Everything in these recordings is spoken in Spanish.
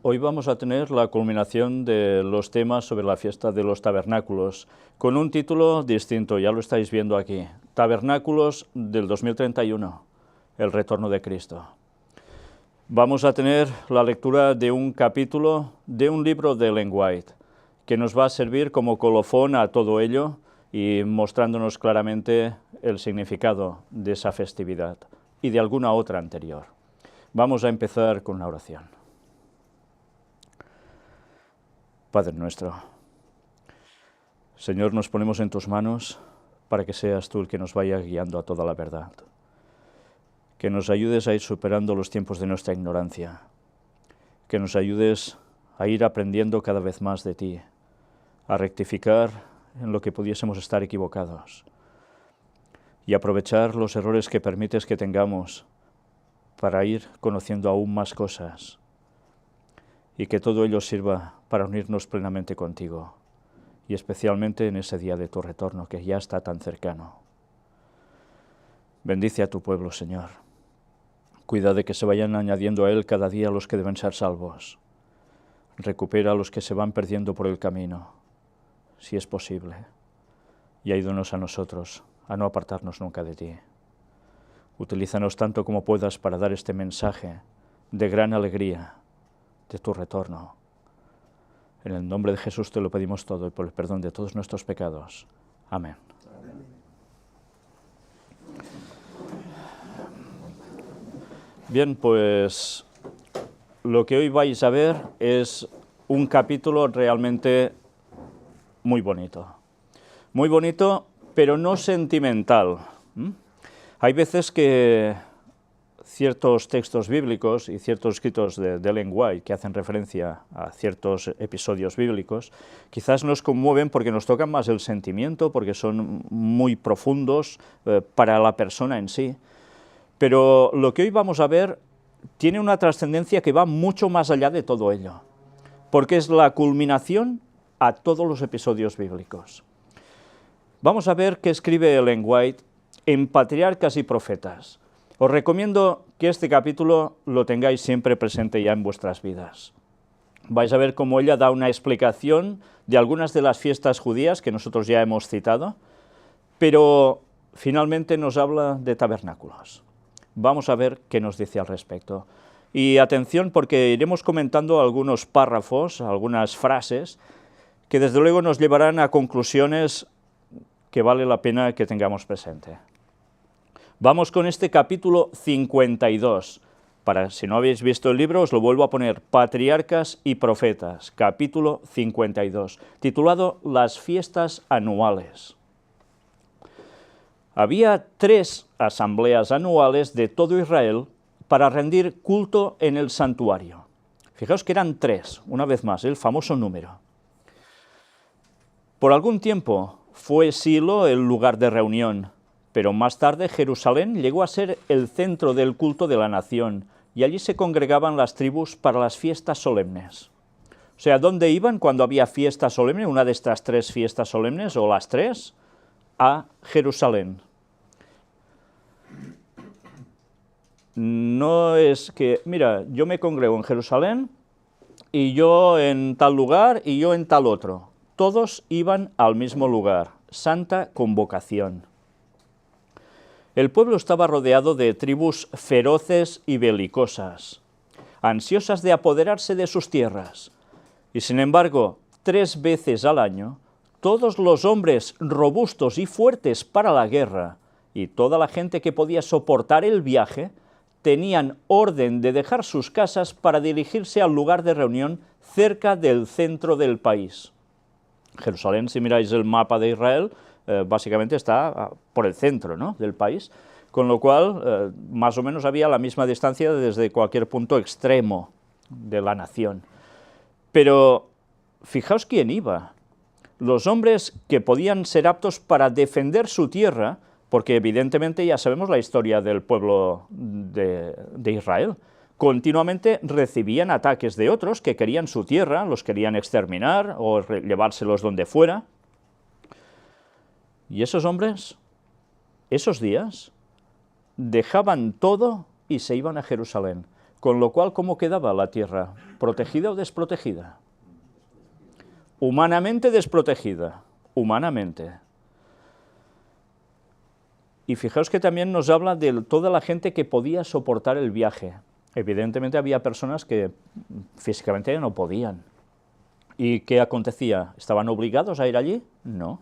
Hoy vamos a tener la culminación de los temas sobre la fiesta de los tabernáculos, con un título distinto, ya lo estáis viendo aquí, Tabernáculos del 2031, el retorno de Cristo. Vamos a tener la lectura de un capítulo de un libro de Ellen White, que nos va a servir como colofón a todo ello y mostrándonos claramente el significado de esa festividad y de alguna otra anterior. Vamos a empezar con una oración. Padre nuestro, Señor, nos ponemos en tus manos para que seas tú el que nos vaya guiando a toda la verdad, que nos ayudes a ir superando los tiempos de nuestra ignorancia, que nos ayudes a ir aprendiendo cada vez más de ti, a rectificar en lo que pudiésemos estar equivocados y aprovechar los errores que permites que tengamos para ir conociendo aún más cosas, y que todo ello sirva para unirnos plenamente contigo, y especialmente en ese día de tu retorno que ya está tan cercano. Bendice a tu pueblo, Señor. Cuida de que se vayan añadiendo a él cada día los que deben ser salvos. Recupera a los que se van perdiendo por el camino, si es posible, y ayúdanos a nosotros a no apartarnos nunca de ti. Utilízanos tanto como puedas para dar este mensaje de gran alegría de tu retorno. En el nombre de Jesús te lo pedimos todo y por el perdón de todos nuestros pecados. Amén. Bien, pues lo que hoy vais a ver es un capítulo realmente muy bonito. Muy bonito, pero no sentimental. Hay veces que ciertos textos bíblicos y ciertos escritos de Ellen White que hacen referencia a ciertos episodios bíblicos, quizás nos conmueven porque nos tocan más el sentimiento, porque son muy profundos para la persona en sí. Pero lo que hoy vamos a ver tiene una trascendencia que va mucho más allá de todo ello, porque es la culminación a todos los episodios bíblicos. Vamos a ver qué escribe Ellen White en Patriarcas y Profetas. Os recomiendo que este capítulo lo tengáis siempre presente ya en vuestras vidas. Vais a ver cómo ella da una explicación de algunas de las fiestas judías que nosotros ya hemos citado, pero finalmente nos habla de tabernáculos. Vamos a ver qué nos dice al respecto. Y atención, porque iremos comentando algunos párrafos, algunas frases, que desde luego nos llevarán a conclusiones que vale la pena que tengamos presente. Vamos con este capítulo 52. Para si no habéis visto el libro, os lo vuelvo a poner, Patriarcas y Profetas, capítulo 52, titulado Las fiestas anuales. Había 3 asambleas anuales de todo Israel para rendir culto en el santuario. Fijaos que eran 3, una vez más, el famoso número. Por algún tiempo fue Silo el lugar de reunión, pero más tarde Jerusalén llegó a ser el centro del culto de la nación, y allí se congregaban las tribus para las fiestas solemnes. O sea, ¿dónde iban cuando había fiesta solemne, una de estas 3 fiestas solemnes, o las 3? A Jerusalén. No es que, mira, yo me congrego en Jerusalén, y yo en tal lugar, y yo en tal otro. Todos iban al mismo lugar, santa convocación. El pueblo estaba rodeado de tribus feroces y belicosas, ansiosas de apoderarse de sus tierras, y sin embargo, 3 veces al año, todos los hombres robustos y fuertes para la guerra, y toda la gente que podía soportar el viaje, tenían orden de dejar sus casas para dirigirse al lugar de reunión cerca del centro del país. Jerusalén, si miráis el mapa de Israel, básicamente está por el centro, ¿no?, del país, con lo cual más o menos había la misma distancia desde cualquier punto extremo de la nación. Pero fijaos quién iba. Los hombres que podían ser aptos para defender su tierra, porque evidentemente ya sabemos la historia del pueblo de Israel, continuamente recibían ataques de otros que querían su tierra, los querían exterminar o llevárselos donde fuera. Y esos hombres, esos días, dejaban todo y se iban a Jerusalén, Con lo cual, ¿cómo quedaba la tierra? ¿Protegida o desprotegida? Humanamente desprotegida, humanamente. Y fijaos que también nos habla de toda la gente que podía soportar el viaje. Evidentemente había personas que físicamente ya no podían. ¿Y qué acontecía? ¿Estaban obligados a ir allí? No.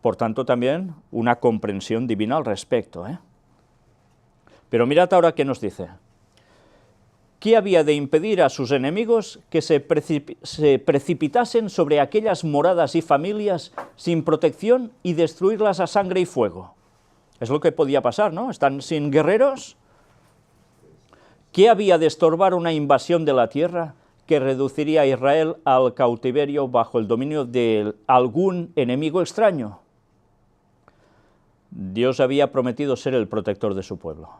Por tanto, también una comprensión divina al respecto, ¿eh? Pero mirad ahora qué nos dice. ¿Qué había de impedir a sus enemigos que se precipitasen sobre aquellas moradas y familias sin protección y destruirlas a sangre y fuego? Es lo que podía pasar, ¿no? Están sin guerreros. ¿Qué había de estorbar una invasión de la tierra que reduciría a Israel al cautiverio bajo el dominio de algún enemigo extraño? Dios había prometido ser el protector de su pueblo.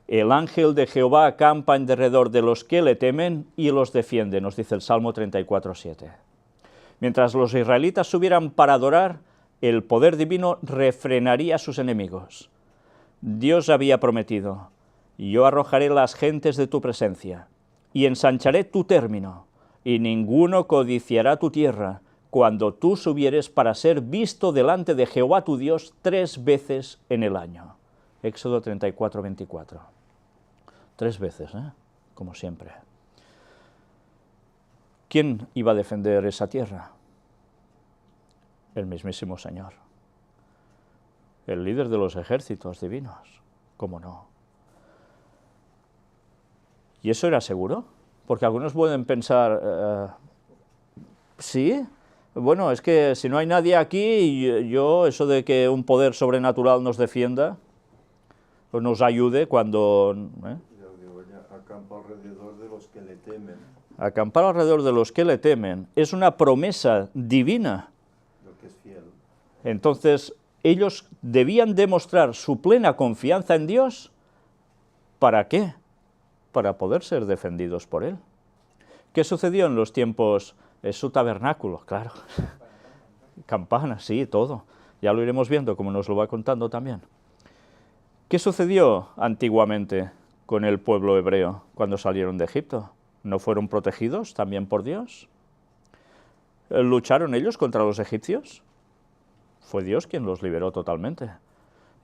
El ángel de Jehová acampa en derredor de los que le temen y los defiende, nos dice el Salmo 34:7. Mientras los israelitas subieran para adorar, el poder divino refrenaría a sus enemigos. Dios había prometido: yo arrojaré las gentes de tu presencia, y ensancharé tu término, y ninguno codiciará tu tierra, cuando tú subieres para ser visto delante de Jehová tu Dios 3 veces en el año. Éxodo 34:24. 3 veces, como siempre. ¿Quién iba a defender esa tierra? El mismísimo Señor. El líder de los ejércitos divinos. ¿Cómo no? ¿Y eso era seguro? Porque algunos pueden pensar, ¿sí? Bueno, es que si no hay nadie aquí, eso de que un poder sobrenatural nos defienda, o nos ayude cuando... Acampa alrededor de los que le temen. Acampar alrededor de los que le temen es una promesa divina. Lo que es fiel. Entonces, ellos debían demostrar su plena confianza en Dios. ¿Para qué? Para poder ser defendidos por Él. ¿Qué sucedió en los tiempos? Es su tabernáculo, claro. Campanas, sí, todo. Ya lo iremos viendo, como nos lo va contando también. ¿Qué sucedió antiguamente con el pueblo hebreo cuando salieron de Egipto? ¿No fueron protegidos también por Dios? ¿Lucharon ellos contra los egipcios? Fue Dios quien los liberó totalmente.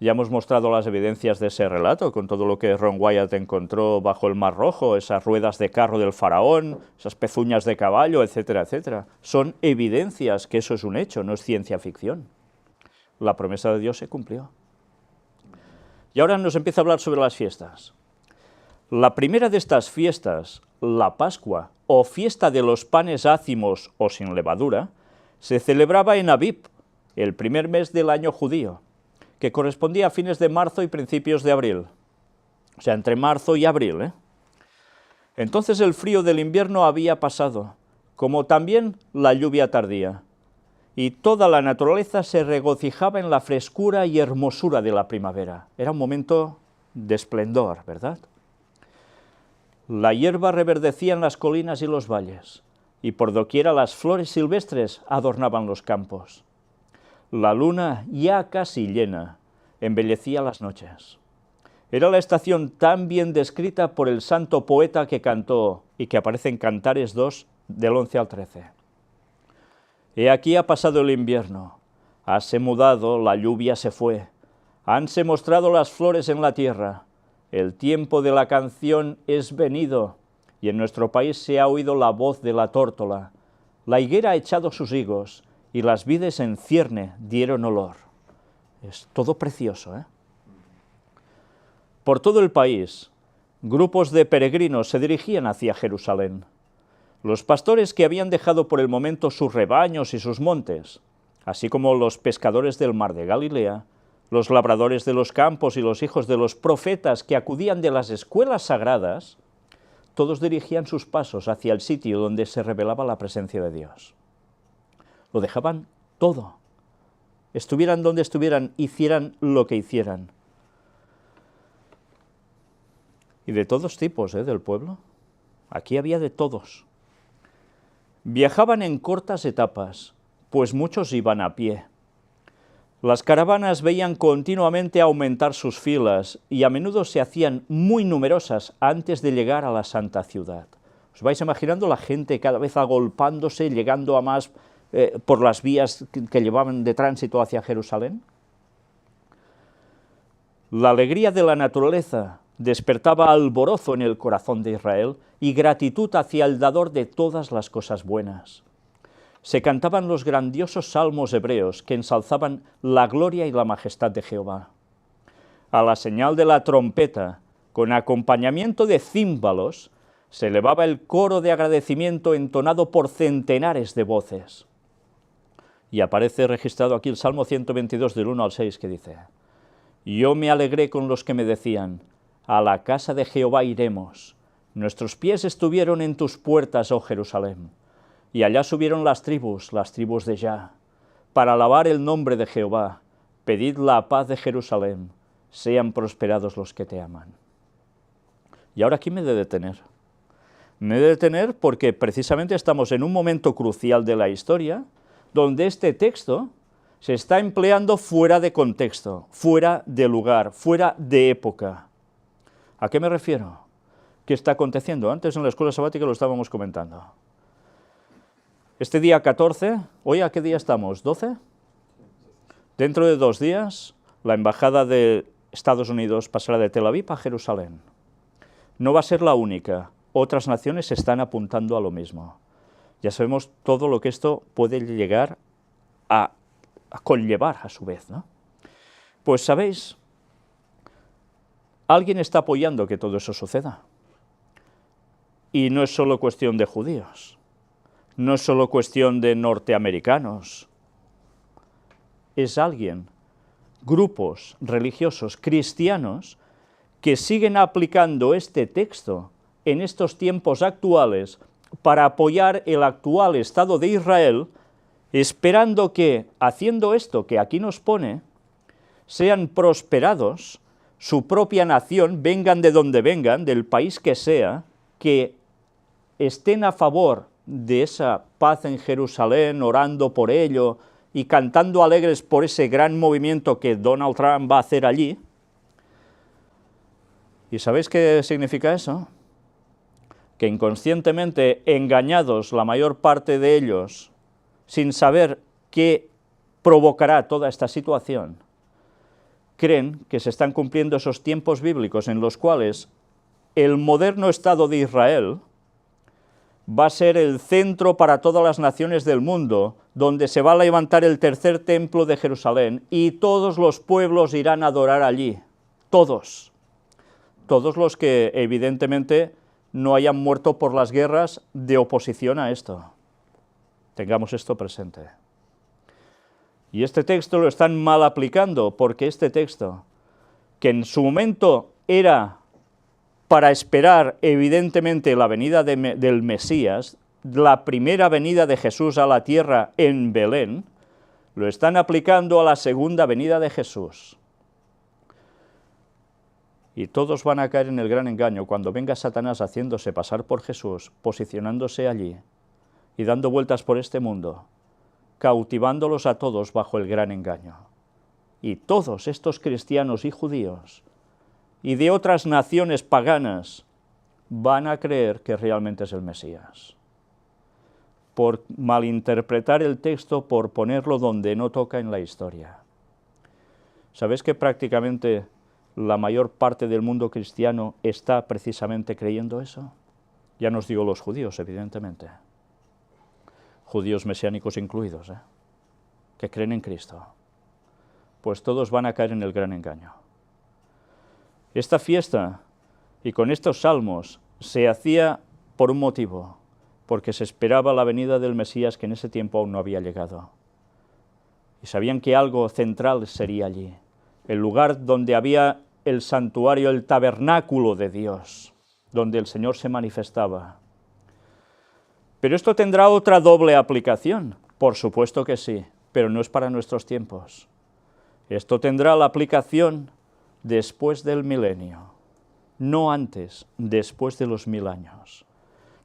Ya hemos mostrado las evidencias de ese relato, con todo lo que Ron Wyatt encontró bajo el Mar Rojo, esas ruedas de carro del faraón, esas pezuñas de caballo, etcétera, etcétera. Son evidencias que eso es un hecho, no es ciencia ficción. La promesa de Dios se cumplió. Y ahora nos empieza a hablar sobre las fiestas. La primera de estas fiestas, la Pascua, o fiesta de los panes ácimos o sin levadura, se celebraba en Abib, el primer mes del año judío, que correspondía a fines de marzo y principios de abril. O sea, entre marzo y abril, Entonces el frío del invierno había pasado, como también la lluvia tardía, y toda la naturaleza se regocijaba en la frescura y hermosura de la primavera. Era un momento de esplendor, ¿verdad? La hierba reverdecía en las colinas y los valles, y por doquiera las flores silvestres adornaban los campos. La luna, ya casi llena, embellecía las noches. Era la estación tan bien descrita por el santo poeta que cantó, y que aparece en Cantares 2, del 11 al 13. He aquí ha pasado el invierno, hase mudado, la lluvia se fue, hanse mostrado las flores en la tierra, el tiempo de la canción es venido, y en nuestro país se ha oído la voz de la tórtola. La higuera ha echado sus higos, y las vides en cierne dieron olor. Es todo precioso, Por todo el país, grupos de peregrinos se dirigían hacia Jerusalén. Los pastores que habían dejado por el momento sus rebaños y sus montes, así como los pescadores del mar de Galilea, los labradores de los campos y los hijos de los profetas que acudían de las escuelas sagradas, todos dirigían sus pasos hacia el sitio donde se revelaba la presencia de Dios. Lo dejaban todo. Estuvieran donde estuvieran, hicieran lo que hicieran. Y de todos tipos, del pueblo. Aquí había de todos. Viajaban en cortas etapas, pues muchos iban a pie. Las caravanas veían continuamente aumentar sus filas y a menudo se hacían muy numerosas antes de llegar a la Santa Ciudad. ¿Os vais imaginando la gente cada vez agolpándose, llegando a más por las vías que llevaban de tránsito hacia Jerusalén? La alegría de la naturaleza despertaba alborozo en el corazón de Israel y gratitud hacia el dador de todas las cosas buenas. Se cantaban los grandiosos salmos hebreos que ensalzaban la gloria y la majestad de Jehová. A la señal de la trompeta, con acompañamiento de címbalos, se elevaba el coro de agradecimiento entonado por centenares de voces. Y aparece registrado aquí el Salmo 122 del 1 al 6 que dice: Yo me alegré con los que me decían, a la casa de Jehová iremos. Nuestros pies estuvieron en tus puertas, oh Jerusalén. Y allá subieron las tribus de Jah, para alabar el nombre de Jehová. Pedid la paz de Jerusalén, sean prosperados los que te aman. Y ahora aquí me he de detener. Me he de detener porque precisamente estamos en un momento crucial de la historia, donde este texto se está empleando fuera de contexto, fuera de lugar, fuera de época. ¿A qué me refiero? ¿Qué está aconteciendo? Antes en la escuela sabática lo estábamos comentando. Este día 14, ¿hoy a qué día estamos? ¿12? Dentro de 2 días, la embajada de Estados Unidos pasará de Tel Aviv a Jerusalén. No va a ser la única, otras naciones están apuntando a lo mismo. Ya sabemos todo lo que esto puede llegar a conllevar a su vez, ¿no? Pues sabéis, alguien está apoyando que todo eso suceda. Y no es solo cuestión de judíos. No es solo cuestión de norteamericanos, es alguien, grupos religiosos cristianos que siguen aplicando este texto en estos tiempos actuales para apoyar el actual Estado de Israel, esperando que, haciendo esto que aquí nos pone, sean prosperados, su propia nación, vengan de donde vengan, del país que sea, que estén a favor de esa paz en Jerusalén, orando por ello y cantando alegres por ese gran movimiento que Donald Trump va a hacer allí. ¿Y sabéis qué significa eso? Que inconscientemente, engañados la mayor parte de ellos, sin saber qué provocará toda esta situación, creen que se están cumpliendo esos tiempos bíblicos en los cuales el moderno Estado de Israel va a ser el centro para todas las naciones del mundo, donde se va a levantar el tercer templo de Jerusalén, y todos los pueblos irán a adorar allí, todos los que evidentemente no hayan muerto por las guerras de oposición a esto. Tengamos esto presente. Y este texto lo están mal aplicando, porque este texto, que en su momento era para esperar evidentemente la venida del Mesías, la primera venida de Jesús a la tierra en Belén, lo están aplicando a la segunda venida de Jesús. Y todos van a caer en el gran engaño cuando venga Satanás haciéndose pasar por Jesús, posicionándose allí y dando vueltas por este mundo, cautivándolos a todos bajo el gran engaño. Y todos estos cristianos y judíos y de otras naciones paganas van a creer que realmente es el Mesías, por malinterpretar el texto, por ponerlo donde no toca en la historia. ¿Sabéis que prácticamente la mayor parte del mundo cristiano está precisamente creyendo eso? Ya no os digo los judíos, evidentemente, judíos mesiánicos incluidos, que creen en Cristo. Pues todos van a caer en el gran engaño. Esta fiesta, y con estos salmos, se hacía por un motivo, porque se esperaba la venida del Mesías que en ese tiempo aún no había llegado. Y sabían que algo central sería allí, el lugar donde había el santuario, el tabernáculo de Dios, donde el Señor se manifestaba. Pero esto tendrá otra doble aplicación, por supuesto que sí, pero no es para nuestros tiempos. Esto tendrá la aplicación después del milenio, no antes, después de los 1000 años.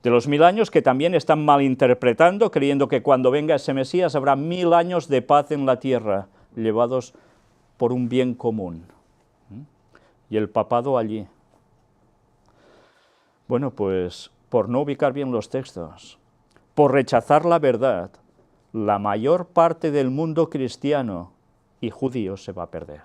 De los 1000 años que también están malinterpretando, creyendo que cuando venga ese Mesías habrá 1000 años de paz en la tierra. llevados por un bien común. Y el papado allí. Bueno, pues por no ubicar bien los textos, por rechazar la verdad, la mayor parte del mundo cristiano y judío se va a perder.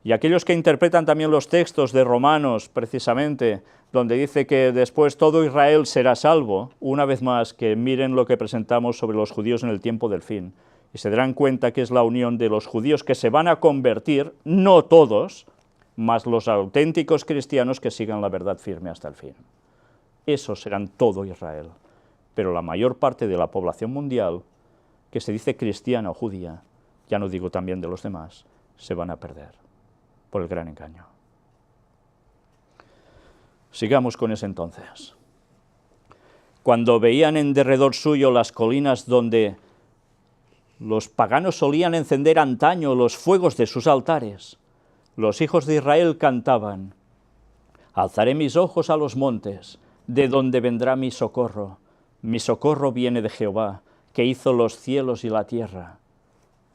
Y aquellos que interpretan también los textos de Romanos, precisamente, donde dice que después todo Israel será salvo, una vez más que miren lo que presentamos sobre los judíos en el tiempo del fin, y se darán cuenta que es la unión de los judíos que se van a convertir, no todos, más los auténticos cristianos que sigan la verdad firme hasta el fin. Esos serán todo Israel. Pero la mayor parte de la población mundial, que se dice cristiana o judía, ya no digo también de los demás, se van a perder por el gran engaño. Sigamos con ese entonces. Cuando veían en derredor suyo las colinas donde los paganos solían encender antaño los fuegos de sus altares, los hijos de Israel cantaban: alzaré mis ojos a los montes, de donde vendrá mi socorro viene de Jehová, que hizo los cielos y la tierra.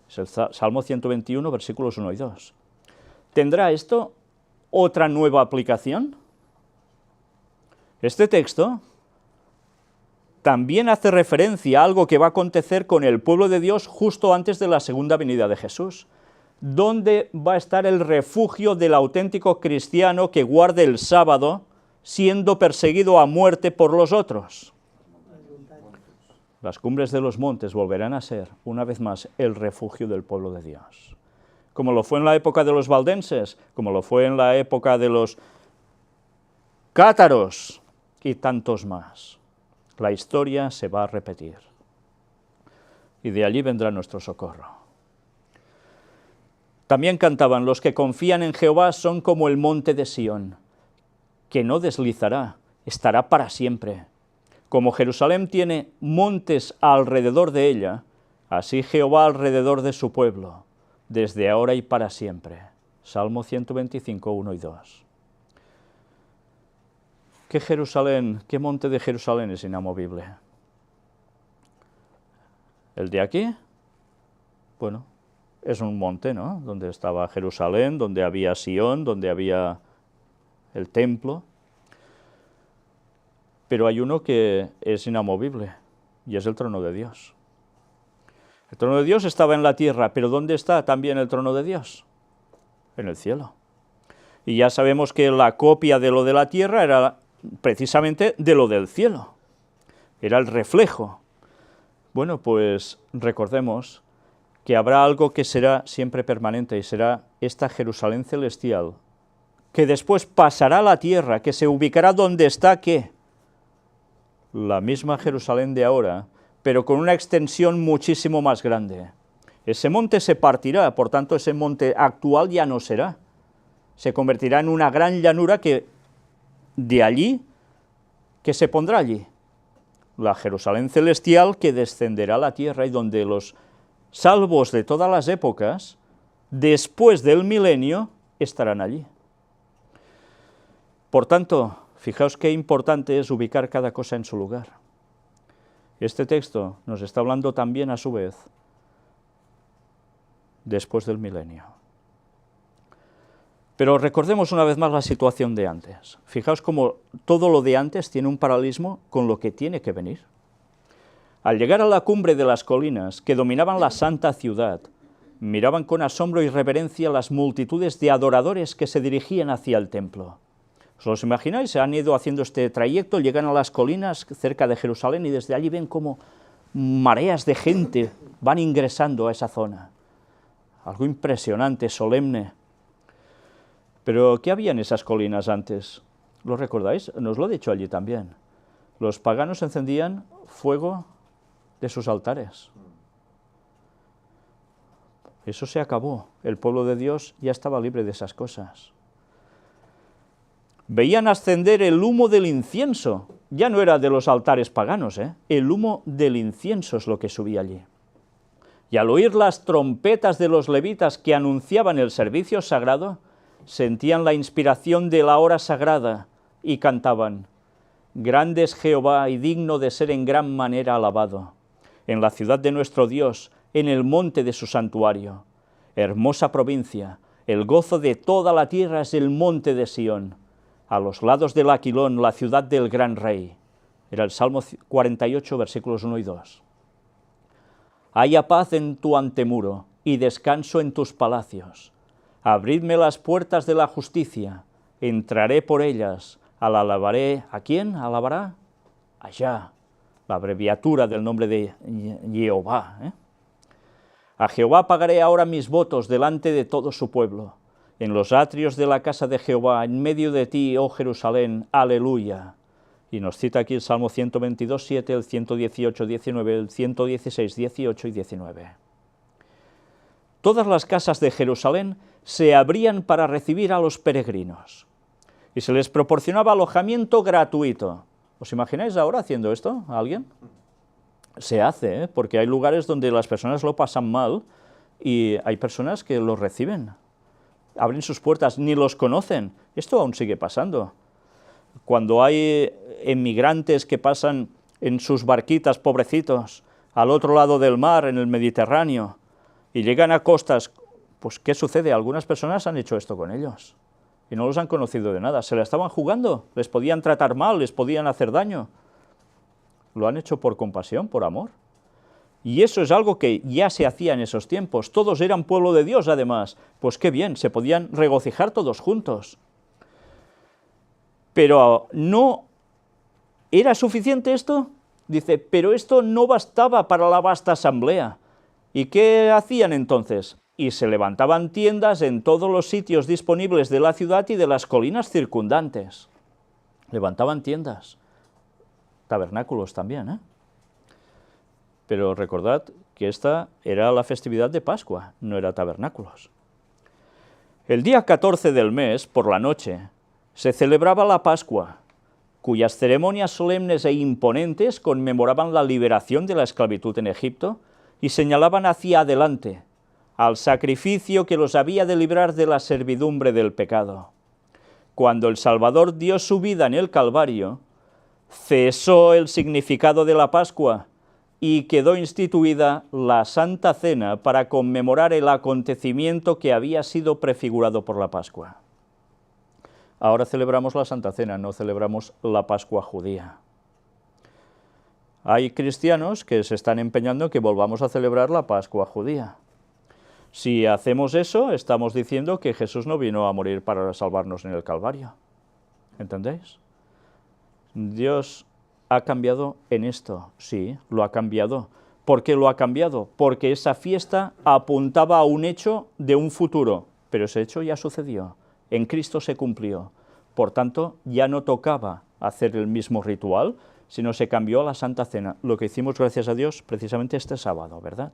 Es el Salmo 121, versículos 1 y 2. ¿Tendrá esto otra nueva aplicación? Este texto también hace referencia a algo que va a acontecer con el pueblo de Dios justo antes de la segunda venida de Jesús, donde va a estar el refugio del auténtico cristiano que guarde el sábado, siendo perseguido a muerte por los otros. Las cumbres de los montes volverán a ser, una vez más, el refugio del pueblo de Dios. Como lo fue en la época de los valdenses, como lo fue en la época de los cátaros y tantos más. La historia se va a repetir. Y de allí vendrá nuestro socorro. También cantaban: los que confían en Jehová son como el monte de Sión, que no deslizará, estará para siempre. Como Jerusalén tiene montes alrededor de ella, así Jehová alrededor de su pueblo, desde ahora y para siempre. Salmo 125, 1 y 2. ¿Qué Jerusalén, qué monte de Jerusalén es inamovible? ¿El de aquí? Bueno, es un monte, ¿no? Donde estaba Jerusalén, donde había Sión, donde había el templo. Pero hay uno que es inamovible, y es el trono de Dios. El trono de Dios estaba en la tierra, pero ¿dónde está también el trono de Dios? En el cielo. Y ya sabemos que la copia de lo de la tierra era precisamente de lo del cielo. Era el reflejo. Bueno, pues recordemos que habrá algo que será siempre permanente, y será esta Jerusalén celestial, que después pasará a la tierra, que se ubicará donde está, ¿qué? La misma Jerusalén de ahora, pero con una extensión muchísimo más grande. Ese monte se partirá, por tanto ese monte actual ya no será. Se convertirá en una gran llanura que de allí, que se pondrá allí. La Jerusalén celestial que descenderá a la tierra y donde los salvos de todas las épocas, después del milenio, estarán allí. Por tanto, fijaos qué importante es ubicar cada cosa en su lugar. Este texto nos está hablando también, a su vez, después del milenio. Pero recordemos una vez más la situación de antes. Fijaos cómo todo lo de antes tiene un paralelismo con lo que tiene que venir. Al llegar a la cumbre de las colinas que dominaban la santa ciudad, miraban con asombro y reverencia las multitudes de adoradores que se dirigían hacia el templo. ¿Os los imagináis? Se han ido haciendo este trayecto, llegan a las colinas cerca de Jerusalén y desde allí ven cómo mareas de gente van ingresando a esa zona. Algo impresionante, solemne. Pero, ¿qué había en esas colinas antes? ¿Lo recordáis? Nos lo he dicho allí también. Los paganos encendían fuego de sus altares. Eso se acabó. El pueblo de Dios ya estaba libre de esas cosas. Veían ascender el humo del incienso. Ya no era de los altares paganos, el humo del incienso es lo que subía allí. Y al oír las trompetas de los levitas que anunciaban el servicio sagrado, sentían la inspiración de la hora sagrada y cantaban: grande es Jehová y digno de ser en gran manera alabado. En la ciudad de nuestro Dios, en el monte de su santuario. Hermosa provincia, el gozo de toda la tierra es el monte de Sión. A los lados del Aquilón, la ciudad del gran rey. Era el Salmo 48, versículos 1 y 2. Haya paz en tu antemuro y descanso en tus palacios. Abridme las puertas de la justicia, entraré por ellas, alabaré. ¿A quién alabará? Allá, la abreviatura del nombre de Jehová. A Jehová pagaré ahora mis votos delante de todo su pueblo. En los atrios de la casa de Jehová, en medio de ti, oh Jerusalén, aleluya. Y nos cita aquí el Salmo 122, 7, el 118, 19, el 116, 18 y 19. Todas las casas de Jerusalén se abrían para recibir a los peregrinos y se les proporcionaba alojamiento gratuito. ¿Os imagináis ahora haciendo esto a alguien? Se hace, porque hay lugares donde las personas lo pasan mal y hay personas que los reciben. Abren sus puertas, ni los conocen. Esto aún sigue pasando. Cuando hay emigrantes que pasan en sus barquitas, pobrecitos, al otro lado del mar, en el Mediterráneo, y llegan a costas, pues ¿qué sucede? Algunas personas han hecho esto con ellos y no los han conocido de nada. Se la estaban jugando, les podían tratar mal, les podían hacer daño. Lo han hecho por compasión, por amor. Y eso es algo que ya se hacía en esos tiempos. Todos eran pueblo de Dios, además. Pues qué bien, se podían regocijar todos juntos. Pero ¿no era suficiente esto? Dice, pero esto no bastaba para la vasta asamblea. ¿Y qué hacían entonces? Y se levantaban tiendas en todos los sitios disponibles de la ciudad y de las colinas circundantes. Levantaban tiendas. Tabernáculos también, ¿eh? Pero recordad que esta era la festividad de Pascua, no era tabernáculos. El día 14 del mes, por la noche, se celebraba la Pascua, cuyas ceremonias solemnes e imponentes conmemoraban la liberación de la esclavitud en Egipto y señalaban hacia adelante, al sacrificio que los había de librar de la servidumbre del pecado. Cuando el Salvador dio su vida en el Calvario, cesó el significado de la Pascua y quedó instituida la Santa Cena para conmemorar el acontecimiento que había sido prefigurado por la Pascua. Ahora celebramos la Santa Cena, no celebramos la Pascua judía. Hay cristianos que se están empeñando en que volvamos a celebrar la Pascua judía. Si hacemos eso, estamos diciendo que Jesús no vino a morir para salvarnos en el Calvario. ¿Entendéis? Dios ha cambiado en esto, sí, lo ha cambiado. ¿Por qué lo ha cambiado? Porque esa fiesta apuntaba a un hecho de un futuro, pero ese hecho ya sucedió, en Cristo se cumplió. Por tanto, ya no tocaba hacer el mismo ritual, sino se cambió a la Santa Cena, lo que hicimos, gracias a Dios, precisamente este sábado, ¿verdad?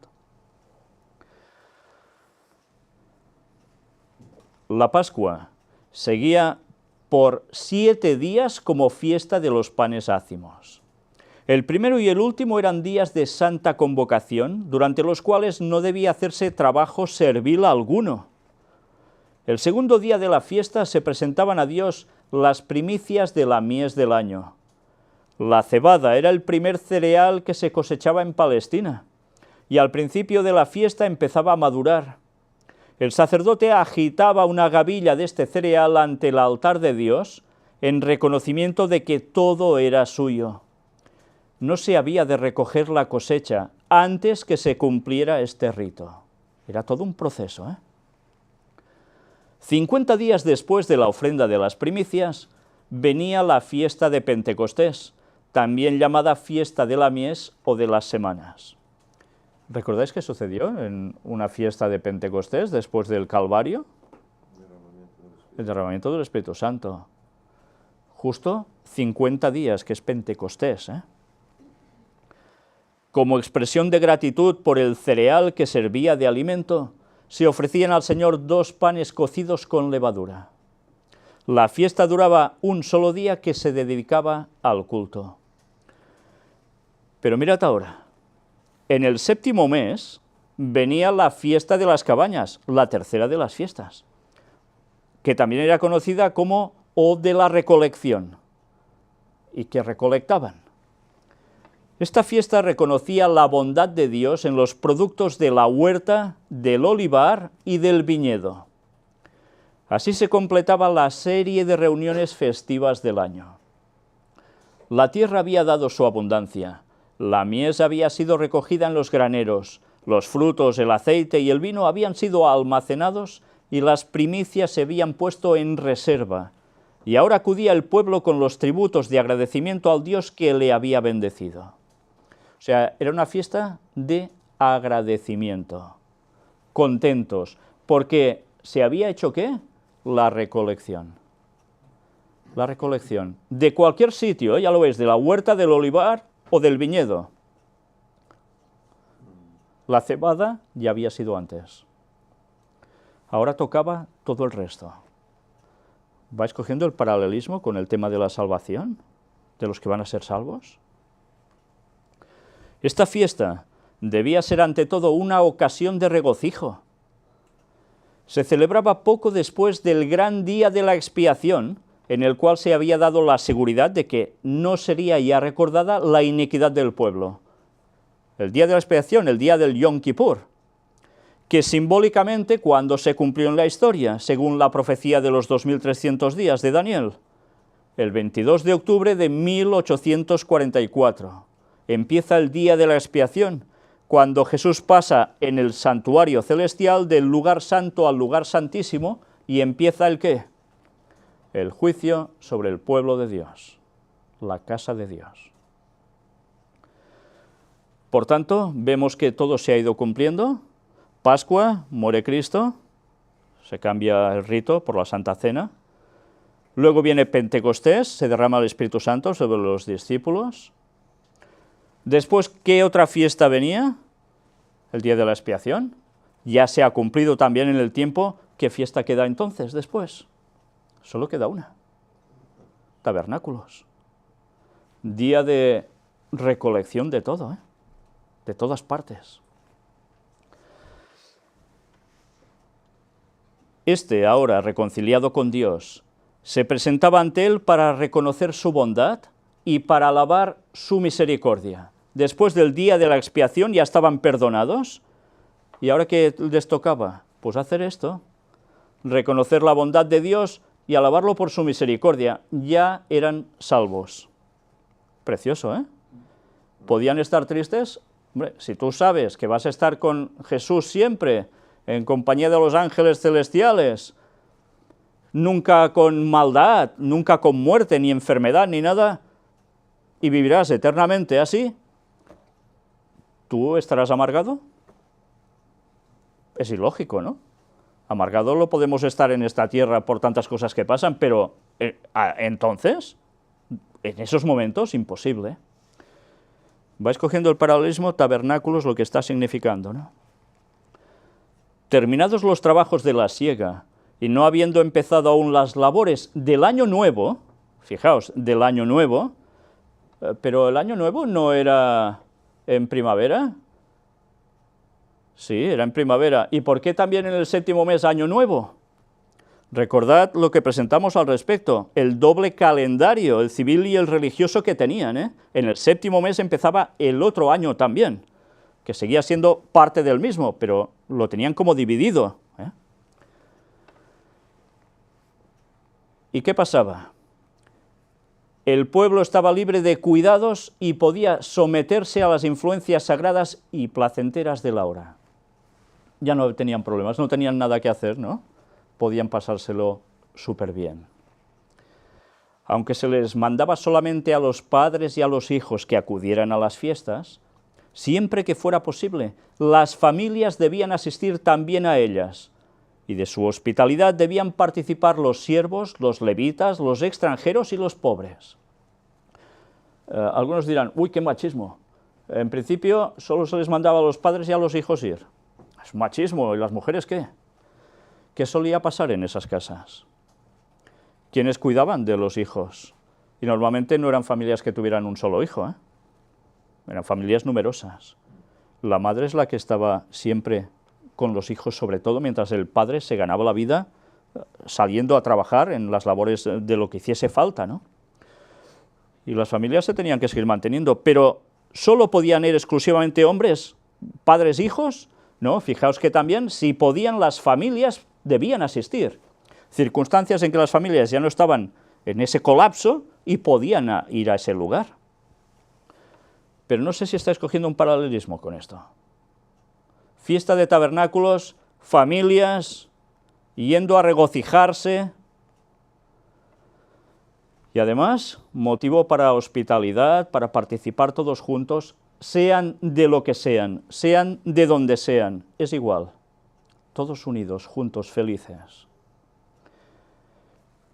La Pascua seguía por 7 días como fiesta de los panes ácimos. El primero y el último eran días de santa convocación, durante los cuales no debía hacerse trabajo servil alguno. El segundo día de la fiesta se presentaban a Dios las primicias de la mies del año. La cebada era el primer cereal que se cosechaba en Palestina, y al principio de la fiesta empezaba a madurar. El sacerdote agitaba una gavilla de este cereal ante el altar de Dios en reconocimiento de que todo era suyo. No se había de recoger la cosecha antes que se cumpliera este rito. Era todo un proceso, 50 días después de la ofrenda de las primicias, venía la fiesta de Pentecostés, también llamada fiesta de la mies o de las semanas. ¿Recordáis qué sucedió en una fiesta de Pentecostés después del Calvario? El derramamiento del Espíritu Santo. Justo 50 días, que es Pentecostés, Como expresión de gratitud por el cereal que servía de alimento, se ofrecían al Señor 2 panes cocidos con levadura. La fiesta duraba un solo día que se dedicaba al culto. Pero mirad ahora. En el 7º mes venía la fiesta de las cabañas, la tercera de las fiestas, que también era conocida como o de la recolección. ¿Y qué recolectaban? Esta fiesta reconocía la bondad de Dios en los productos de la huerta, del olivar y del viñedo. Así se completaba la serie de reuniones festivas del año. La tierra había dado su abundancia, la mies había sido recogida en los graneros, los frutos, el aceite y el vino habían sido almacenados y las primicias se habían puesto en reserva, y ahora acudía el pueblo con los tributos de agradecimiento al Dios que le había bendecido. O sea, era una fiesta de agradecimiento, contentos, porque se había hecho, ¿qué? La recolección. La recolección. De cualquier sitio, ya lo veis, de la huerta, del olivar o del viñedo. La cebada ya había sido antes. Ahora tocaba todo el resto. ¿Vais cogiendo el paralelismo con el tema de la salvación? ¿De los que van a ser salvos? Esta fiesta debía ser ante todo una ocasión de regocijo. Se celebraba poco después del gran día de la expiación, en el cual se había dado la seguridad de que no sería ya recordada la iniquidad del pueblo. El día de la expiación, el día del Yom Kippur, que simbólicamente, cuando se cumplió en la historia, según la profecía de los 2300 días de Daniel, el 22 de octubre de 1844, empieza el día de la expiación, cuando Jesús pasa en el santuario celestial del lugar santo al lugar santísimo y empieza el ¿qué? El juicio sobre el pueblo de Dios, la casa de Dios. Por tanto, vemos que todo se ha ido cumpliendo. Pascua, muere Cristo, se cambia el rito por la Santa Cena. Luego viene Pentecostés, se derrama el Espíritu Santo sobre los discípulos. Después, ¿qué otra fiesta venía? El día de la expiación. Ya se ha cumplido también en el tiempo. ¿Qué fiesta queda entonces después? Solo queda una. Tabernáculos. Día de recolección de todo, de todas partes. Este, ahora reconciliado con Dios, se presentaba ante él para reconocer su bondad y para alabar su misericordia. Después del día de la expiación ya estaban perdonados, y ahora ¿qué les tocaba? Pues hacer esto, reconocer la bondad de Dios y alabarlo por su misericordia. Ya eran salvos. Precioso, ¿eh? ¿Podían estar tristes? Hombre, si tú sabes que vas a estar con Jesús siempre, en compañía de los ángeles celestiales, nunca con maldad, nunca con muerte, ni enfermedad, ni nada, y vivirás eternamente así, ¿tú estarás amargado? Es ilógico, ¿no? Amargado lo podemos estar en esta tierra por tantas cosas que pasan, pero entonces, en esos momentos, imposible. Vais cogiendo el paralelismo, tabernáculos, lo que está significando, ¿no? Terminados los trabajos de la siega, y no habiendo empezado aún las labores del año nuevo, fijaos, del año nuevo, pero el año nuevo no era en primavera. Sí, era en primavera. ¿Y por qué también en el séptimo mes año nuevo? Recordad lo que presentamos al respecto, el doble calendario, el civil y el religioso que tenían, ¿eh? En el séptimo mes empezaba el otro año también, que seguía siendo parte del mismo, pero lo tenían como dividido, ¿eh? ¿Y qué pasaba? El pueblo estaba libre de cuidados y podía someterse a las influencias sagradas y placenteras de la hora. Ya no tenían problemas, no tenían nada que hacer, ¿no? Podían pasárselo súper bien. Aunque se les mandaba solamente a los padres y a los hijos que acudieran a las fiestas, siempre que fuera posible, las familias debían asistir también a ellas, y de su hospitalidad debían participar los siervos, los levitas, los extranjeros y los pobres. Algunos dirán, uy, qué machismo. En principio solo se les mandaba a los padres y a los hijos ir. Es machismo, ¿y las mujeres qué? ¿Qué solía pasar en esas casas? ¿Quiénes cuidaban de los hijos? Y normalmente no eran familias que tuvieran un solo hijo, ¿eh? Eran familias numerosas. La madre es la que estaba siempre con los hijos, sobre todo mientras el padre se ganaba la vida saliendo a trabajar en las labores de lo que hiciese falta, ¿no? Y las familias se tenían que seguir manteniendo, pero ¿Solo podían ir exclusivamente hombres, padres, hijos? No, fijaos que también, si podían, las familias debían asistir. Circunstancias en que las familias ya no estaban en ese colapso y podían ir a ese lugar. Pero no sé si estáis cogiendo un paralelismo con esto. Fiesta de tabernáculos, familias, yendo a regocijarse, y además, motivo para hospitalidad, para participar todos juntos, sean de lo que sean de donde sean, es igual, todos unidos, juntos, felices.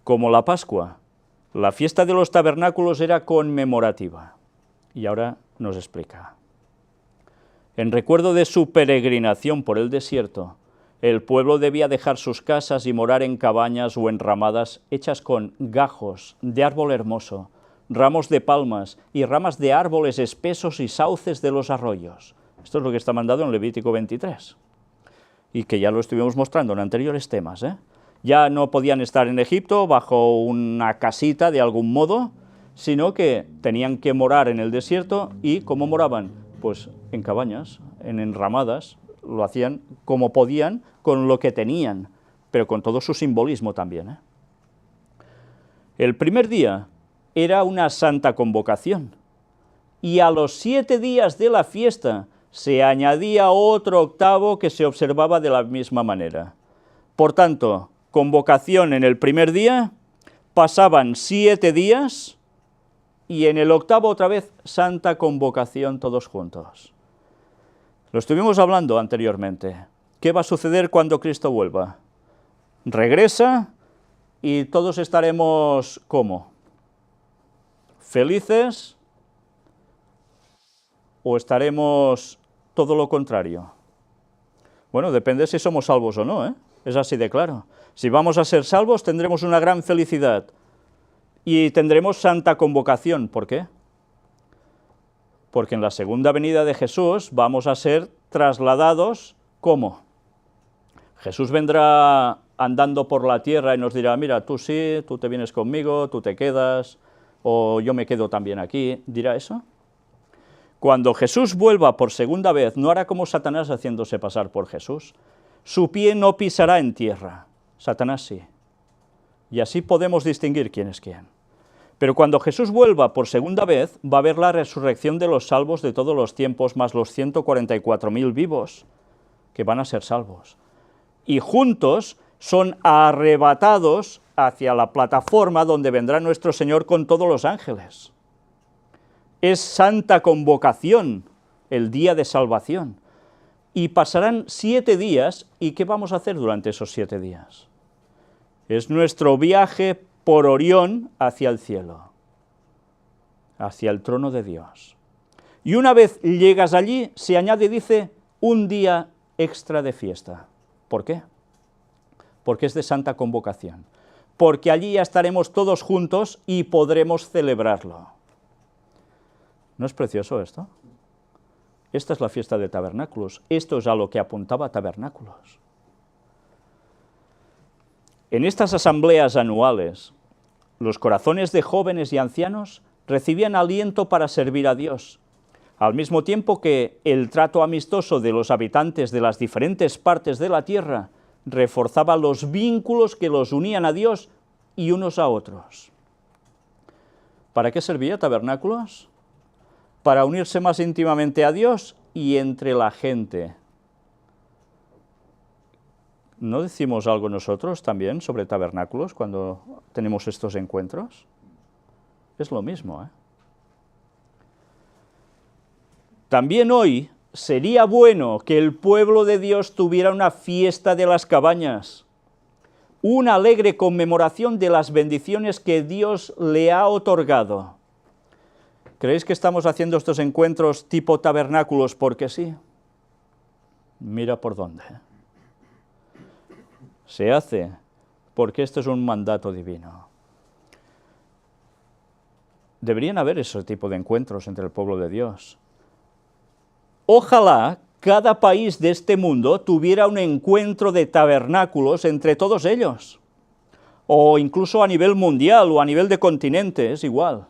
Como la Pascua, la fiesta de los tabernáculos era conmemorativa, y ahora nos explica. En recuerdo de su peregrinación por el desierto, el pueblo debía dejar sus casas y morar en cabañas o enramadas hechas con gajos de árbol hermoso, ramos de palmas y ramas de árboles espesos y sauces de los arroyos. Esto es lo que está mandado en Levítico 23, y que ya lo estuvimos mostrando en anteriores temas, Ya no podían estar en Egipto bajo una casita de algún modo, sino que tenían que morar en el desierto. ¿Y cómo moraban? Pues en cabañas, en enramadas. Lo hacían como podían, con lo que tenían, pero con todo su simbolismo también. El primer día era una santa convocación, y a los 7 días de la fiesta se añadía otro octavo que se observaba de la misma manera. Por tanto, convocación en el primer día, pasaban 7 días, y en el octavo otra vez santa convocación todos juntos. Lo estuvimos hablando anteriormente. ¿Qué va a suceder cuando Cristo vuelva? Regresa y todos estaremos, ¿cómo? ¿Felices? ¿O estaremos todo lo contrario? Bueno, depende si somos salvos o no, Es así de claro. Si vamos a ser salvos, tendremos una gran felicidad y tendremos santa convocación. ¿Por qué? Porque en la segunda venida de Jesús vamos a ser trasladados, ¿cómo? Jesús vendrá andando por la tierra y nos dirá, mira, tú sí, tú te vienes conmigo, tú te quedas, o yo me quedo también aquí. ¿Dirá eso? Cuando Jesús vuelva por segunda vez, no hará como Satanás haciéndose pasar por Jesús. Su pie no pisará en tierra, Satanás sí. Y así podemos distinguir quién es quién. Pero cuando Jesús vuelva por segunda vez, va a haber la resurrección de los salvos de todos los tiempos, más los 144.000 vivos, que van a ser salvos. Y juntos son arrebatados hacia la plataforma donde vendrá nuestro Señor con todos los ángeles. Es santa convocación, el día de salvación. Y pasarán 7 días, ¿y qué vamos a hacer durante esos 7 días? Es nuestro viaje por Orión hacia el cielo, hacia el trono de Dios. Y una vez llegas allí, se añade, dice, un día extra de fiesta. ¿Por qué? Porque es de santa convocación. Porque allí ya estaremos todos juntos y podremos celebrarlo. ¿No es precioso esto? Esta es la fiesta de tabernáculos. Esto es a lo que apuntaba Tabernáculos. En estas asambleas anuales, los corazones de jóvenes y ancianos recibían aliento para servir a Dios, al mismo tiempo que el trato amistoso de los habitantes de las diferentes partes de la tierra reforzaba los vínculos que los unían a Dios y unos a otros. ¿Para qué servía Tabernáculos? Para unirse más íntimamente a Dios y entre la gente. ¿No decimos algo nosotros también sobre tabernáculos cuando tenemos estos encuentros? Es lo mismo, También hoy sería bueno que el pueblo de Dios tuviera una fiesta de las cabañas, una alegre conmemoración de las bendiciones que Dios le ha otorgado. ¿Creéis que estamos haciendo estos encuentros tipo tabernáculos porque sí? Mira por dónde. Se hace porque esto es un mandato divino. Deberían haber ese tipo de encuentros entre el pueblo de Dios. Ojalá cada país de este mundo tuviera un encuentro de tabernáculos entre todos ellos, o incluso a nivel mundial o a nivel de continente, es igual.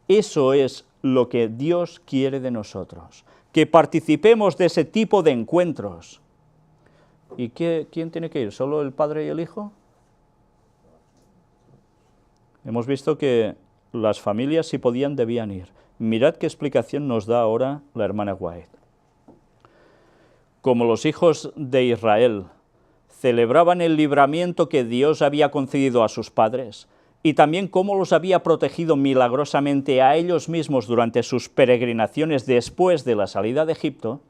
Eso es lo que Dios quiere de nosotros, que participemos de ese tipo de encuentros. ¿Y quién tiene que ir? ¿Solo el Padre y el Hijo? Hemos visto que las familias, si podían, debían ir. Mirad qué explicación nos da ahora la hermana White. Como los hijos de Israel celebraban el libramiento que Dios había concedido a sus padres, y también cómo los había protegido milagrosamente a ellos mismos durante sus peregrinaciones después de la salida de Egipto,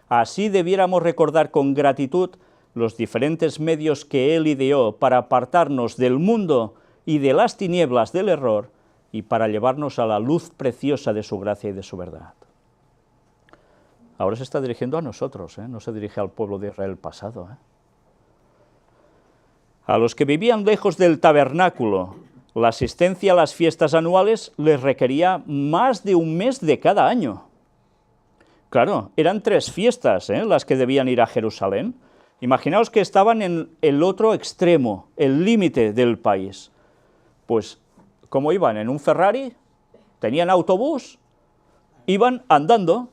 así debiéramos recordar con gratitud los diferentes medios que Él ideó para apartarnos del mundo y de las tinieblas del error y para llevarnos a la luz preciosa de su gracia y de su verdad. Ahora se está dirigiendo a nosotros, no se dirige al pueblo de Israel pasado. A los que vivían lejos del tabernáculo, la asistencia a las fiestas anuales les requería más de un mes de cada año. Claro, eran 3 fiestas las que debían ir a Jerusalén. Imaginaos que estaban en el otro extremo, el límite del país. Pues, ¿cómo iban? ¿En un Ferrari? ¿Tenían autobús? Iban andando,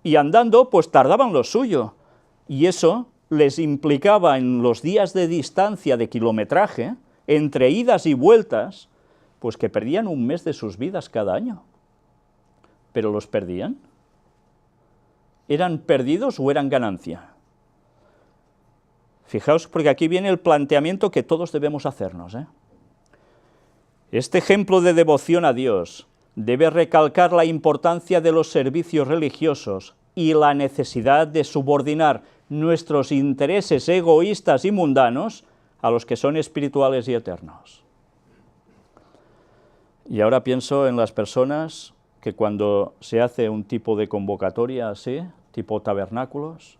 y andando pues tardaban lo suyo, y eso les implicaba en los días de distancia de kilometraje, entre idas y vueltas, pues que perdían un mes de sus vidas cada año. ¿Pero los perdían? ¿Eran perdidos o eran ganancia? Fijaos, porque aquí viene el planteamiento que todos debemos hacernos. Este ejemplo de devoción a Dios debe recalcar la importancia de los servicios religiosos y la necesidad de subordinar nuestros intereses egoístas y mundanos a los que son espirituales y eternos. Y ahora pienso en las personas que cuando se hace un tipo de convocatoria así, tipo tabernáculos,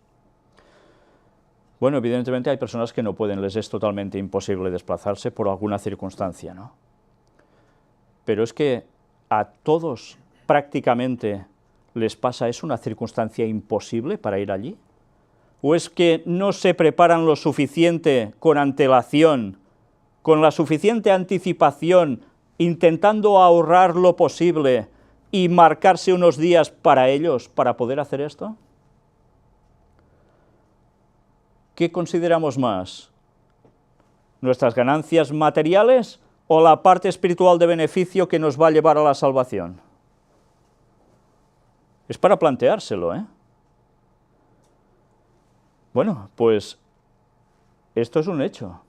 bueno, evidentemente hay personas que no pueden, les es totalmente imposible desplazarse por alguna circunstancia, ¿no? Pero es que a todos prácticamente les pasa, ¿es una circunstancia imposible para ir allí? ¿O es que no se preparan lo suficiente con antelación, con la suficiente anticipación, intentando ahorrar lo posible y marcarse unos días para ellos, para poder hacer esto? ¿Qué consideramos más? ¿Nuestras ganancias materiales o la parte espiritual de beneficio que nos va a llevar a la salvación? Es para planteárselo, Bueno, pues esto es un hecho.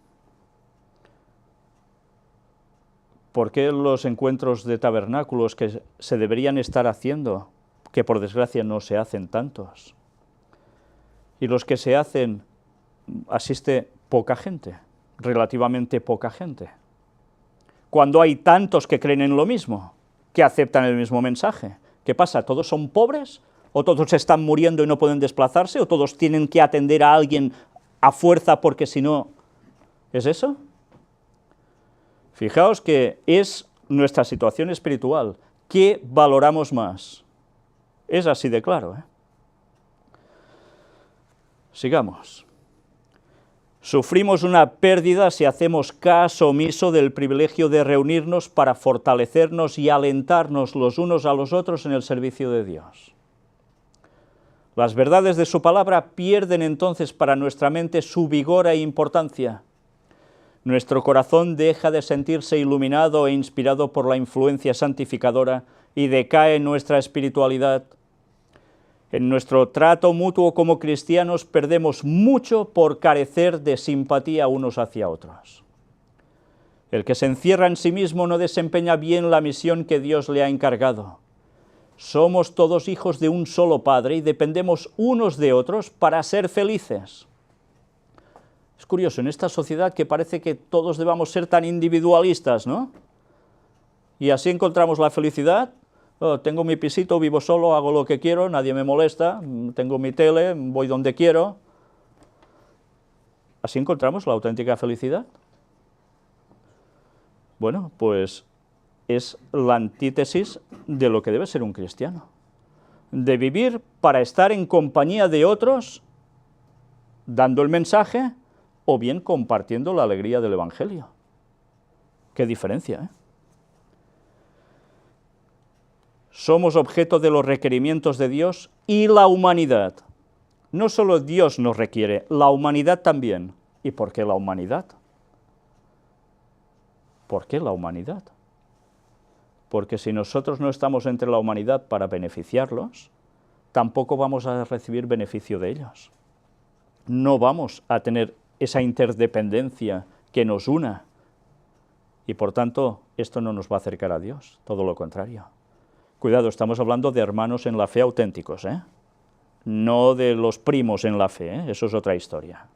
¿Por qué los encuentros de tabernáculos que se deberían estar haciendo, que por desgracia no se hacen tantos? Y los que se hacen, asiste poca gente, relativamente poca gente. Cuando hay tantos que creen en lo mismo, que aceptan el mismo mensaje, ¿qué pasa? ¿Todos son pobres? ¿O todos están muriendo y no pueden desplazarse? ¿O todos tienen que atender a alguien a fuerza porque si no... ¿Es eso? Fijaos que es nuestra situación espiritual. ¿Qué valoramos más? Es así de claro, Sigamos. Sufrimos una pérdida si hacemos caso omiso del privilegio de reunirnos para fortalecernos y alentarnos los unos a los otros en el servicio de Dios. Las verdades de su palabra pierden entonces para nuestra mente su vigor e importancia. Nuestro corazón deja de sentirse iluminado e inspirado por la influencia santificadora y decae nuestra espiritualidad. En nuestro trato mutuo como cristianos perdemos mucho por carecer de simpatía unos hacia otros. El que se encierra en sí mismo no desempeña bien la misión que Dios le ha encargado. Somos todos hijos de un solo Padre y dependemos unos de otros para ser felices. Es curioso, en esta sociedad que parece que todos debamos ser tan individualistas, ¿no? Y así encontramos la felicidad. Oh, tengo mi pisito, vivo solo, hago lo que quiero, nadie me molesta, tengo mi tele, voy donde quiero. ¿Así encontramos la auténtica felicidad? Bueno, pues es la antítesis de lo que debe ser un cristiano. De vivir para estar en compañía de otros, dando el mensaje, o bien compartiendo la alegría del Evangelio. Qué diferencia, somos objeto de los requerimientos de Dios y la humanidad. No solo Dios nos requiere, la humanidad también. ¿Y por qué la humanidad? ¿Por qué la humanidad? Porque si nosotros no estamos entre la humanidad para beneficiarlos, tampoco vamos a recibir beneficio de ellos. No vamos a tener esa interdependencia que nos una. Y por tanto, esto no nos va a acercar a Dios, todo lo contrario. Cuidado, estamos hablando de hermanos en la fe auténticos, ¿eh? No de los primos en la fe, ¿eh? Eso es otra historia.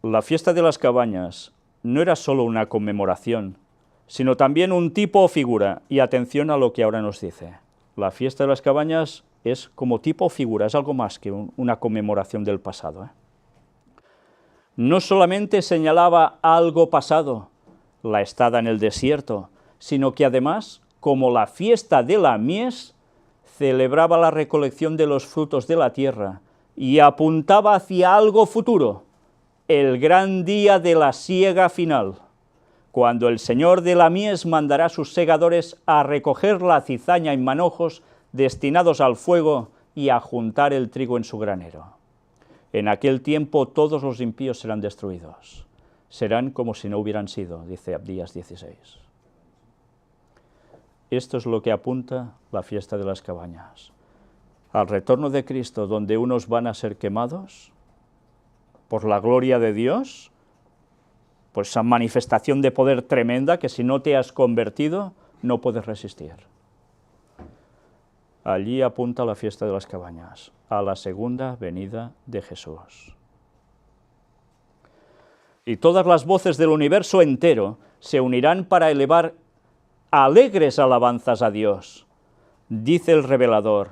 La fiesta de las cabañas no era solo una conmemoración, sino también un tipo o figura, y atención a lo que ahora nos dice. La fiesta de las cabañas es como tipo o figura, es algo más que una conmemoración del pasado, ¿eh? No solamente señalaba algo pasado, la estada en el desierto, sino que además, como la fiesta de la mies, celebraba la recolección de los frutos de la tierra y apuntaba hacia algo futuro, el gran día de la siega final, cuando el Señor de la mies mandará a sus segadores a recoger la cizaña en manojos destinados al fuego y a juntar el trigo en su granero. En aquel tiempo todos los impíos serán destruidos. Serán como si no hubieran sido, dice Abdías 16. Esto es lo que apunta la fiesta de las cabañas. Al retorno de Cristo, donde unos van a ser quemados por la gloria de Dios, por esa manifestación de poder tremenda que si no te has convertido, no puedes resistir. Allí apunta la fiesta de las cabañas, a la segunda venida de Jesús. Y todas las voces del universo entero se unirán para elevar alegres alabanzas a Dios. Dice el revelador: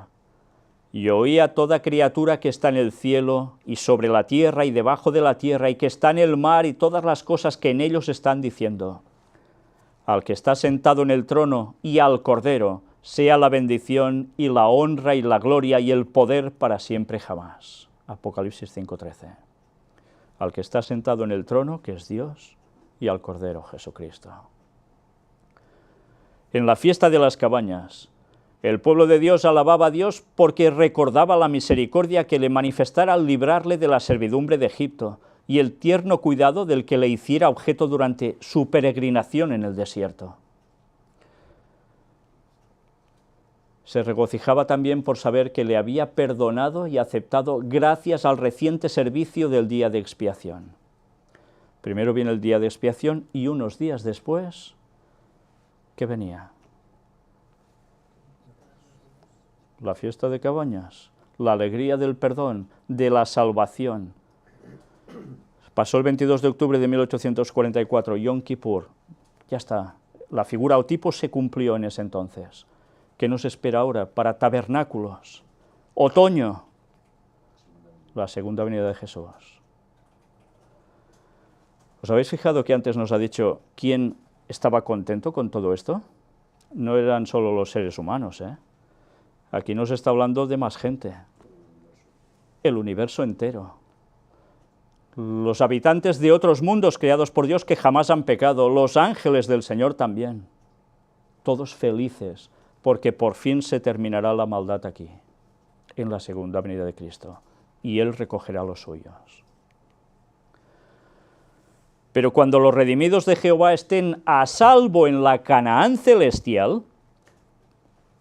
y oí a toda criatura que está en el cielo, y sobre la tierra, y debajo de la tierra, y que está en el mar, y todas las cosas que en ellos están diciendo: al que está sentado en el trono, y al Cordero, sea la bendición, y la honra, y la gloria, y el poder para siempre jamás. Apocalipsis 5:13. Al que está sentado en el trono, que es Dios, y al Cordero, Jesucristo. En la fiesta de las cabañas, el pueblo de Dios alababa a Dios porque recordaba la misericordia que le manifestara al librarle de la servidumbre de Egipto y el tierno cuidado del que le hiciera objeto durante su peregrinación en el desierto. Se regocijaba también por saber que le había perdonado y aceptado gracias al reciente servicio del día de expiación. Primero viene el día de expiación y unos días después, ¿qué venía? La fiesta de cabañas, la alegría del perdón, de la salvación. Pasó el 22 de octubre de 1844, Yom Kippur, ya está, la figura o tipo se cumplió en ese entonces. ¿Qué nos espera ahora para tabernáculos? Otoño, la segunda venida de Jesús. ¿Os habéis fijado que antes nos ha dicho quién estaba contento con todo esto? No eran solo los seres humanos, ¿eh? Aquí nos está hablando de más gente, el universo entero. Los habitantes de otros mundos creados por Dios que jamás han pecado, los ángeles del Señor también, todos felices, porque por fin se terminará la maldad aquí, en la segunda venida de Cristo, y Él recogerá a los suyos. Pero cuando los redimidos de Jehová estén a salvo en la Canaán celestial,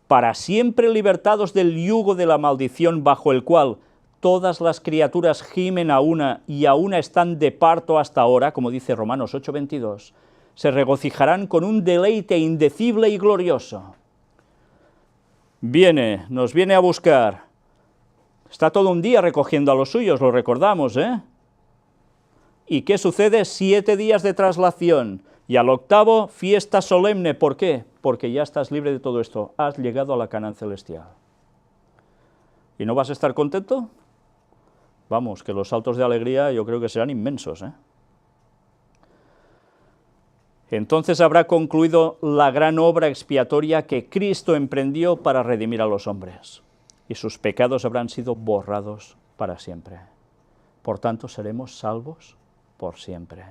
para siempre libertados del yugo de la maldición bajo el cual todas las criaturas gimen a una y a una están de parto hasta ahora, como dice Romanos 8:22, se regocijarán con un deleite indecible y glorioso. Nos viene a buscar, está todo un día recogiendo a los suyos, lo recordamos, ¿eh? ¿Y qué sucede? 7 días de traslación, y al octavo, fiesta solemne. ¿Por qué? Porque ya estás libre de todo esto, has llegado a la Canaán celestial. ¿Y no vas a estar contento? Vamos, que los saltos de alegría yo creo que serán inmensos, ¿eh? Entonces habrá concluido la gran obra expiatoria que Cristo emprendió para redimir a los hombres, y sus pecados habrán sido borrados para siempre. Por tanto, seremos salvos por siempre.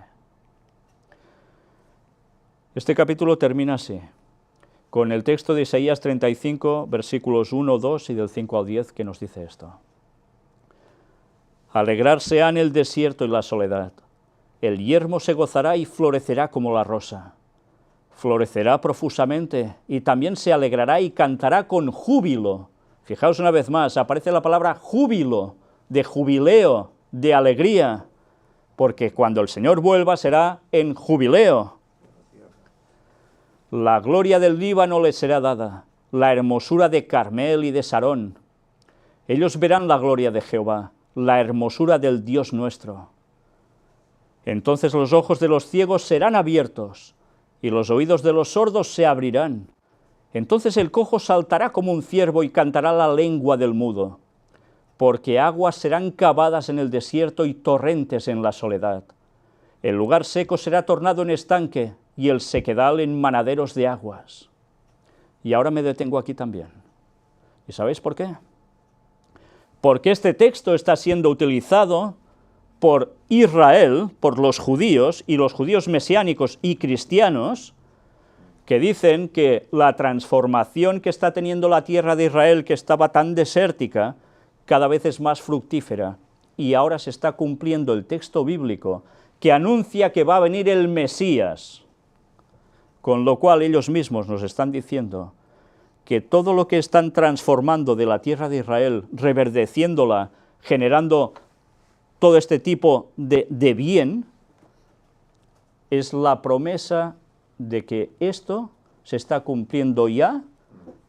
Este capítulo termina así, con el texto de Isaías 35, versículos 1, 2 y del 5 al 10, que nos dice esto. Alegrarse ha en el desierto y la soledad. El yermo se gozará y florecerá como la rosa. Florecerá profusamente y también se alegrará y cantará con júbilo. Fijaos una vez más, aparece la palabra júbilo, de jubileo, de alegría, porque cuando el Señor vuelva será en jubileo. La gloria del Líbano les será dada, la hermosura de Carmel y de Sarón. Ellos verán la gloria de Jehová, la hermosura del Dios nuestro. Entonces los ojos de los ciegos serán abiertos, y los oídos de los sordos se abrirán. Entonces el cojo saltará como un ciervo y cantará la lengua del mudo, porque aguas serán cavadas en el desierto y torrentes en la soledad. El lugar seco será tornado en estanque, y el sequedal en manaderos de aguas. Y ahora me detengo aquí también. ¿Y sabéis por qué? Porque este texto está siendo utilizado por Israel, por los judíos, y los judíos mesiánicos y cristianos, que dicen que la transformación que está teniendo la tierra de Israel, que estaba tan desértica, cada vez es más fructífera, y ahora se está cumpliendo el texto bíblico que anuncia que va a venir el Mesías, con lo cual ellos mismos nos están diciendo que todo lo que están transformando de la tierra de Israel, reverdeciéndola, generando todo este tipo de bien, es la promesa de que esto se está cumpliendo ya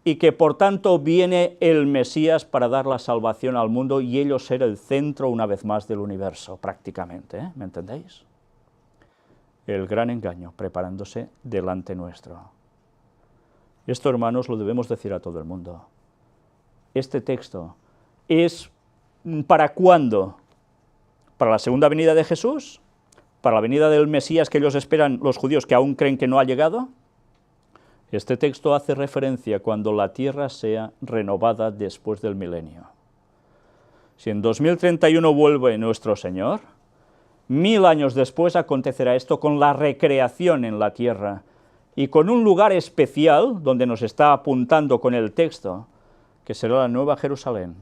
y que por tanto viene el Mesías para dar la salvación al mundo y ellos ser el centro una vez más del universo, prácticamente, ¿eh? ¿Me entendéis? El gran engaño preparándose delante nuestro. Esto, hermanos, lo debemos decir a todo el mundo. Este texto es ¿para cuándo? ¿Para la segunda venida de Jesús? ¿Para la venida del Mesías que ellos esperan, los judíos que aún creen que no ha llegado? Este texto hace referencia cuando la tierra sea renovada después del milenio. Si en 2031 vuelve nuestro Señor, 1000 años después acontecerá esto con la recreación en la tierra y con un lugar especial donde nos está apuntando con el texto, que será la Nueva Jerusalén.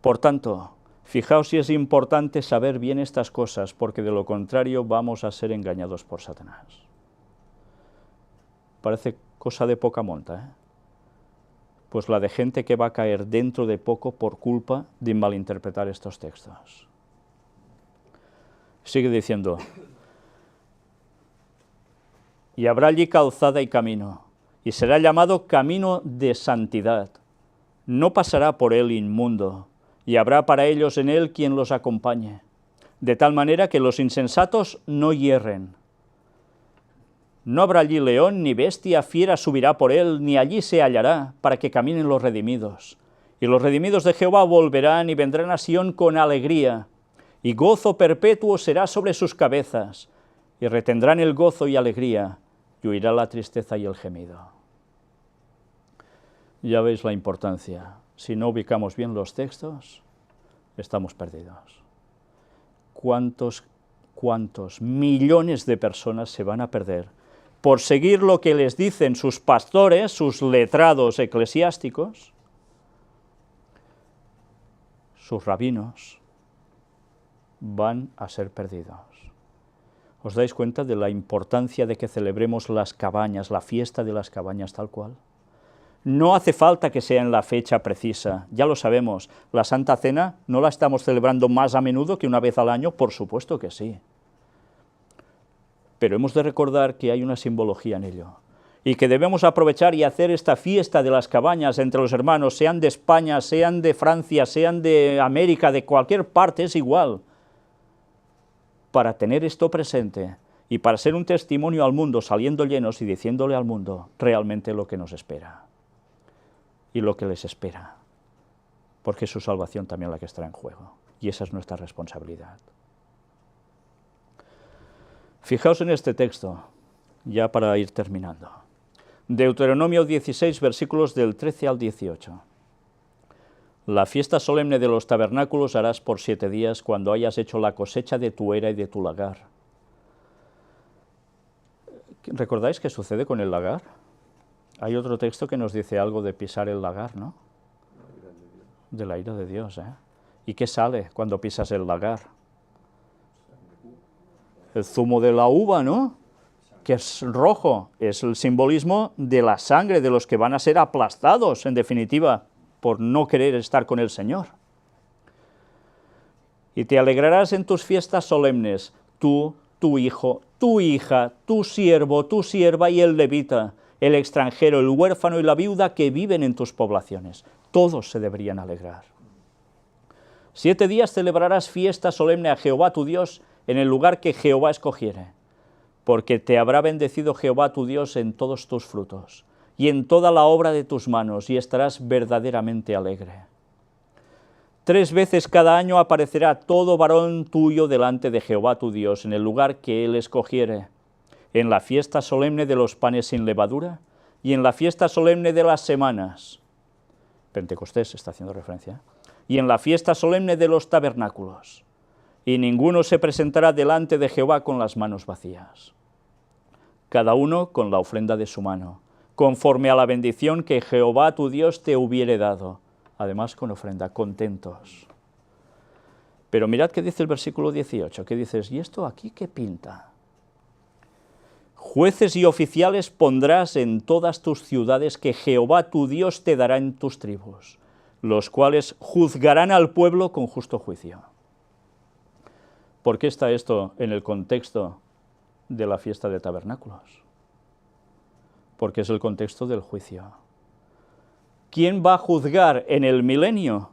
Por tanto, fijaos si es importante saber bien estas cosas, porque de lo contrario vamos a ser engañados por Satanás. Parece cosa de poca monta, ¿eh? Pues la de gente que va a caer dentro de poco por culpa de malinterpretar estos textos. Sigue diciendo, y habrá allí calzada y camino, y será llamado camino de santidad. No pasará por él inmundo, y habrá para ellos en él quien los acompañe, de tal manera que los insensatos no hierren. No habrá allí león, ni bestia, fiera subirá por él, ni allí se hallará, para que caminen los redimidos. Y los redimidos de Jehová volverán y vendrán a Sión con alegría, y gozo perpetuo será sobre sus cabezas, y retendrán el gozo y alegría, y huirá la tristeza y el gemido. Ya veis la importancia. Si no ubicamos bien los textos, estamos perdidos. ¿Cuántos millones de personas se van a perder por seguir lo que les dicen sus pastores, sus letrados eclesiásticos, sus rabinos? Van a ser perdidos. ¿Os dais cuenta de la importancia de que celebremos las cabañas, la fiesta de las cabañas tal cual? No hace falta que sea en la fecha precisa, ya lo sabemos. La Santa Cena no la estamos celebrando más a menudo que una vez al año, por supuesto que sí. Pero hemos de recordar que hay una simbología en ello, y que debemos aprovechar y hacer esta fiesta de las cabañas entre los hermanos, sean de España, sean de Francia, sean de América, de cualquier parte, es igual, para tener esto presente y para ser un testimonio al mundo, saliendo llenos y diciéndole al mundo realmente lo que nos espera y lo que les espera, porque es su salvación también la que estará en juego, y esa es nuestra responsabilidad. Fijaos en este texto, ya para ir terminando. Deuteronomio 16, versículos del 13 al 18. La fiesta solemne de los tabernáculos harás por 7 días cuando hayas hecho la cosecha de tu era y de tu lagar. ¿Recordáis qué sucede con el lagar? Hay otro texto que nos dice algo de pisar el lagar, ¿no? De la ira de Dios, ¿eh? ¿Y qué sale cuando pisas el lagar? El zumo de la uva, ¿no? Que es rojo, es el simbolismo de la sangre de los que van a ser aplastados, en definitiva, por no querer estar con el Señor. Y te alegrarás en tus fiestas solemnes, tú, tu hijo, tu hija, tu siervo, tu sierva y el levita, el extranjero, el huérfano y la viuda que viven en tus poblaciones. Todos se deberían alegrar. 7 días celebrarás fiesta solemne a Jehová tu Dios en el lugar que Jehová escogiere, porque te habrá bendecido Jehová tu Dios en todos tus frutos, y en toda la obra de tus manos, y estarás verdaderamente alegre. 3 veces cada año aparecerá todo varón tuyo delante de Jehová tu Dios, en el lugar que él escogiere, en la fiesta solemne de los panes sin levadura, y en la fiesta solemne de las semanas, Pentecostés está haciendo referencia, y en la fiesta solemne de los tabernáculos, y ninguno se presentará delante de Jehová con las manos vacías, cada uno con la ofrenda de su mano, conforme a la bendición que Jehová tu Dios te hubiere dado, además con ofrenda, contentos. Pero mirad qué dice el versículo 18, que dices, ¿y esto aquí qué pinta? Jueces y oficiales pondrás en todas tus ciudades que Jehová tu Dios te dará en tus tribus, los cuales juzgarán al pueblo con justo juicio. ¿Por qué está esto en el contexto de la fiesta de tabernáculos? Porque es el contexto del juicio. ¿Quién va a juzgar en el milenio?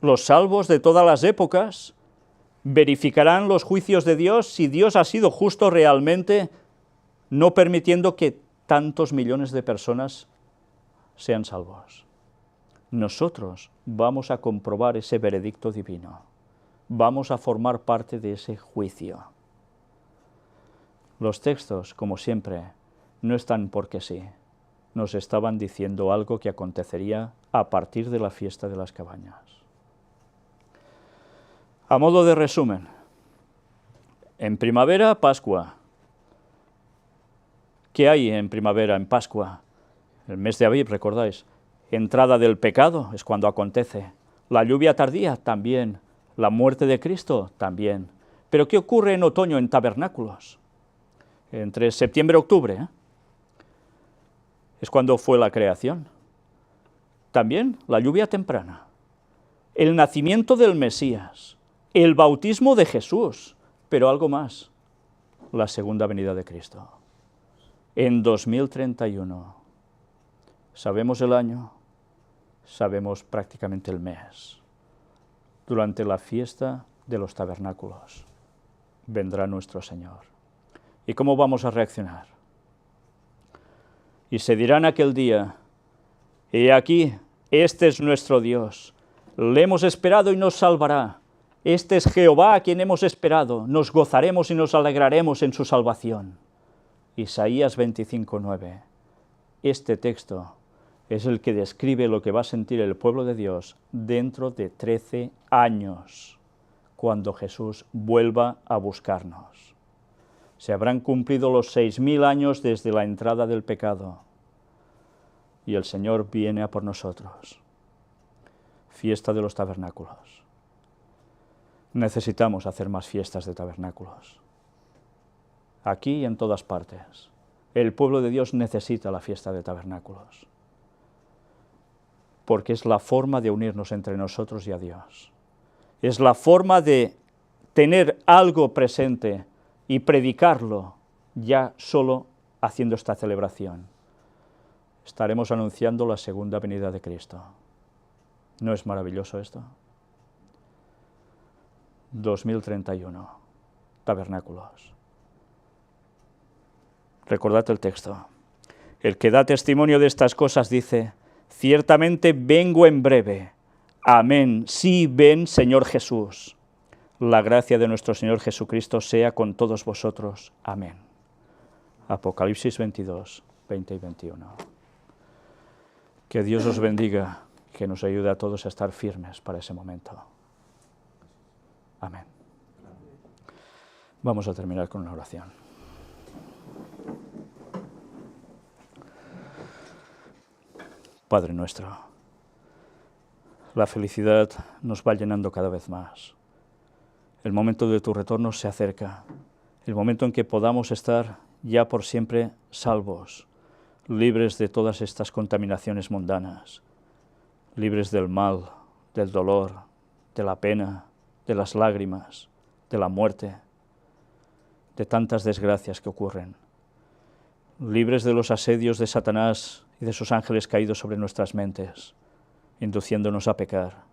Los salvos de todas las épocas verificarán los juicios de Dios si Dios ha sido justo realmente, no permitiendo que tantos millones de personas sean salvos. Nosotros vamos a comprobar ese veredicto divino. Vamos a formar parte de ese juicio. Los textos, como siempre, no están porque sí. Nos estaban diciendo algo que acontecería a partir de la fiesta de las cabañas. A modo de resumen, en primavera, Pascua. ¿Qué hay en primavera, en Pascua? El mes de Aviv, recordáis. Entrada del pecado es cuando acontece. La lluvia tardía, también. La muerte de Cristo, también. Pero ¿qué ocurre en otoño, en tabernáculos? Entre septiembre y octubre, ¿eh? Es cuando fue la creación. También la lluvia temprana. El nacimiento del Mesías. El bautismo de Jesús. Pero algo más. La segunda venida de Cristo. En 2031. Sabemos el año. Sabemos prácticamente el mes. Durante la fiesta de los tabernáculos vendrá nuestro Señor. ¿Y cómo vamos a reaccionar? Y se dirán aquel día, he aquí, este es nuestro Dios, le hemos esperado y nos salvará. Este es Jehová a quien hemos esperado, nos gozaremos y nos alegraremos en su salvación. Isaías 25:9. Este texto es el que describe lo que va a sentir el pueblo de Dios dentro de 13 años, cuando Jesús vuelva a buscarnos. Se habrán cumplido los 6000 años desde la entrada del pecado, y el Señor viene a por nosotros. Fiesta de los tabernáculos. Necesitamos hacer más fiestas de tabernáculos. Aquí y en todas partes. El pueblo de Dios necesita la fiesta de tabernáculos, porque es la forma de unirnos entre nosotros y a Dios. Es la forma de tener algo presente y predicarlo ya solo haciendo esta celebración. Estaremos anunciando la segunda venida de Cristo. ¿No es maravilloso esto? 2031, tabernáculos. Recordad el texto. El que da testimonio de estas cosas dice, ciertamente vengo en breve. Amén. Sí, ven, Señor Jesús. La gracia de nuestro Señor Jesucristo sea con todos vosotros. Amén. Apocalipsis 22, 20 y 21. Que Dios os bendiga, que nos ayude a todos a estar firmes para ese momento. Amén. Vamos a terminar con una oración. Padre nuestro, la felicidad nos va llenando cada vez más. El momento de tu retorno se acerca, el momento en que podamos estar ya por siempre salvos, libres de todas estas contaminaciones mundanas, libres del mal, del dolor, de la pena, de las lágrimas, de la muerte, de tantas desgracias que ocurren, libres de los asedios de Satanás y de sus ángeles caídos sobre nuestras mentes, induciéndonos a pecar,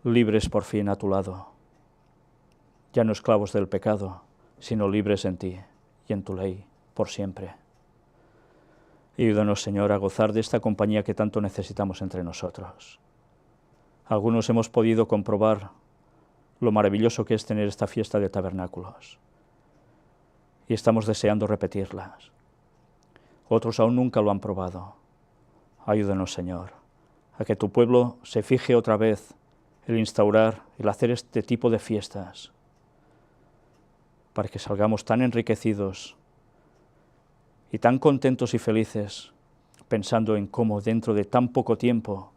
libres por fin a tu lado, ya no esclavos del pecado, sino libres en ti y en tu ley por siempre. Ayúdanos, Señor, a gozar de esta compañía que tanto necesitamos entre nosotros. Algunos hemos podido comprobar lo maravilloso que es tener esta fiesta de tabernáculos y estamos deseando repetirlas. Otros aún nunca lo han probado. Ayúdanos, Señor, a que tu pueblo se fije otra vez el instaurar, el hacer este tipo de fiestas, para que salgamos tan enriquecidos y tan contentos y felices, pensando en cómo dentro de tan poco tiempo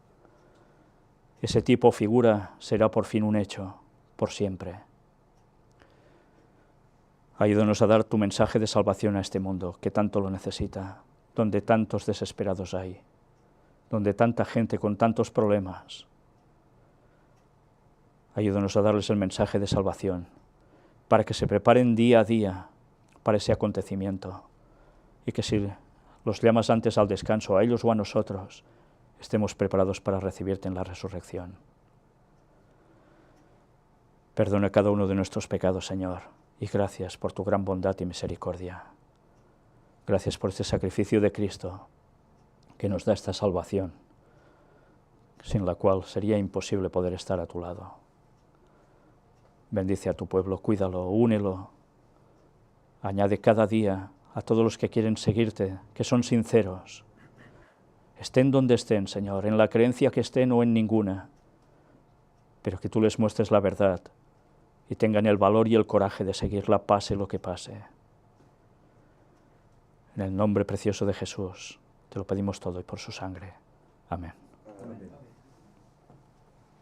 ese tipo o figura será por fin un hecho, por siempre. Ayúdanos a dar tu mensaje de salvación a este mundo que tanto lo necesita, donde tantos desesperados hay, donde tanta gente con tantos problemas. Ayúdanos a darles el mensaje de salvación, para que se preparen día a día para ese acontecimiento, y que si los llamas antes al descanso, a ellos o a nosotros, estemos preparados para recibirte en la resurrección. Perdona cada uno de nuestros pecados, Señor, y gracias por tu gran bondad y misericordia. Gracias por este sacrificio de Cristo que nos da esta salvación, sin la cual sería imposible poder estar a tu lado. Bendice a tu pueblo, cuídalo, únelo, añade cada día a todos los que quieren seguirte, que son sinceros. Estén donde estén, Señor, en la creencia que estén o en ninguna, pero que tú les muestres la verdad y tengan el valor y el coraje de seguirla pase lo que pase. En el nombre precioso de Jesús, te lo pedimos todo y por su sangre. Amén. Amén.